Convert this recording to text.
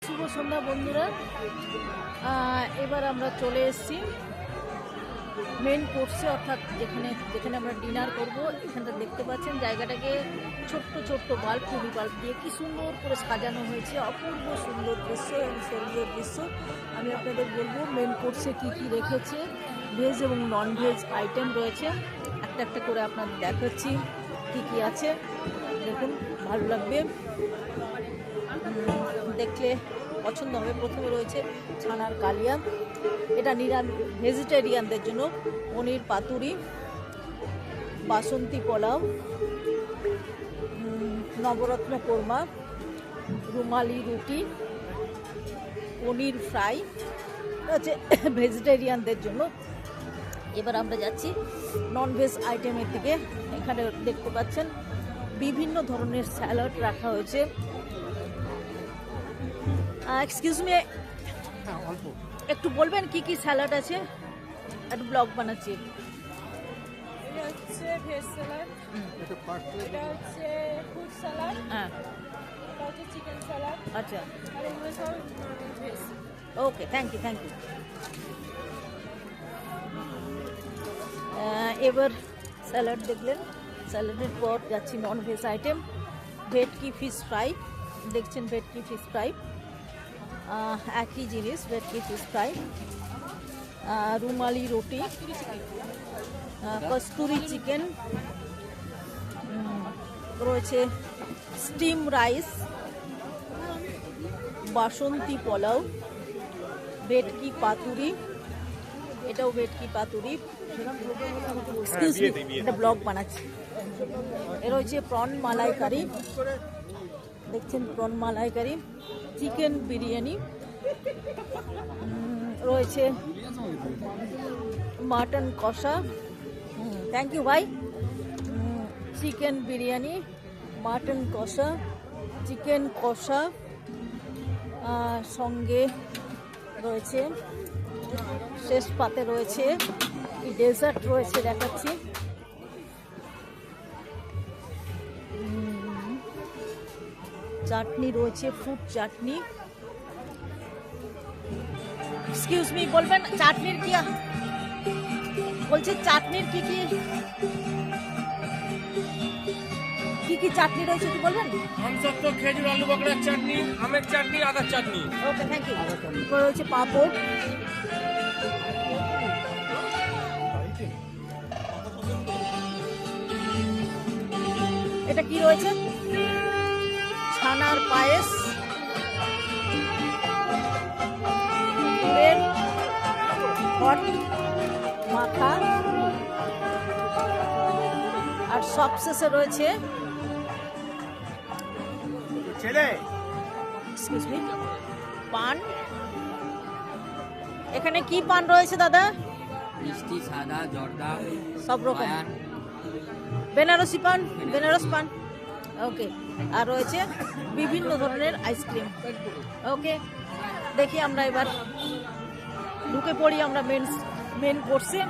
শুভ সন্ধ্যা বন্ধুরা। এবার আমরা চলে এসেছি মেন কোর্সে, অর্থাৎ যেখানে আমরা ডিনার করব। এখানটা দেখতে পাচ্ছেন জায়গাটাকে ছোট্ট ছোট্ট বাল্ব, টুবি বাল্ব দিয়ে কি সুন্দর করে সাজানো হয়েছে। অপূর্ব সুন্দর দৃশ্য এবং স্বর্গীয় দৃশ্য। আমি আপনাদের বলবো মেন কোর্সে কি কি রেখেছে। ভেজ এবং নন ভেজ আইটেম রয়েছে, একটা একটা করে আপনাদের দেখাচ্ছি কি কি আছে। দেখুন, ভালো লাগবে, দেখলে পছন্দ হবে। প্রথমে রয়েছে ছানার কালিয়া, এটা ভেজিটেরিয়ানদের জন্য। পনির পাতুরি, বাসন্তী পোলাও, নবরত্ন কোরমা, রুমালি রুটি, পনির ফ্রাই আছে ভেজিটেরিয়ানদের জন্য। এবার আমরা যাচ্ছি নন ভেজ আইটেমের দিকে। এখানে দেখতে পাচ্ছেন বিভিন্ন ধরনের স্যালাড রাখা হয়েছে। এক্সকিউজ মি, একটু বলবেন কি কি স্যালাড আছে? একটু ব্লগ বানাচ্ছি। এটা হচ্ছে ভেজ স্যালাড, এটা হচ্ছে ফ্রুট স্যালাড, হ্যাঁ, এটা হচ্ছে চিকেন স্যালাড, আচ্ছা, আর এগুলো সব normal veg. Okay, thank you. এবার স্যালাড দেখলেন, স্যালাডের পর যাচ্ছি non veg item. Bhetki fish fry, দেখছেন ভেটকি ফিশ ফ্রাই, একই জিনিস ভেটকি ফিশ ফ্রাই, রুমালি রুটি, কস্তুরি চিকেন রয়েছে, স্টিম রাইস, বাসন্তী পোলাও, ভেটকি পাতুরি, এটাও ভেটকি পাতুরি। এটা ব্লগ বানাচ্ছি। এ রয়েছে প্রন মালাইকারি, দেখছেন প্রন মালাইকারি, চিকেন বিরিয়ানি রয়েছে, মাটন কষা, থ্যাংক ইউ ভাই, চিকেন বিরিয়ানি, মাটন কষা, চিকেন কষা, সঙ্গে রয়েছে শেষ পাতে রয়েছে ডেজার্ট রয়েছে, দেখাচ্ছি। চাটনি রয়েছে, ফ্রুট চাটনি। এক্সকিউজ মি, বলবেন চাটনির কি বলছি, চাটনির কি কি চাটনি রয়েছে কি বলবেন? আমসত্ত্ব, খেজুর, আলু বকরার চাটনি, আমের চাটনি, আদার চাটনি। ওকে, থ্যাংক ইউ। রয়েছে পাঁপড়, এটা কি রয়েছে? ছানার পায়েস, হট মাখা, আর সবশেষে রয়েছে পান। এখানে কি পান রয়েছে দাদা? মিষ্টি, সাদা, জর্দা, সব রকম। বেনারসি পান, বেনারস পান, ওকে। আর রয়েছে বিভিন্ন ধরনের আইসক্রিম। ওকে, দেখি আমরা এবার ঢুকে পড়ি আমরা মেন কোর্সে।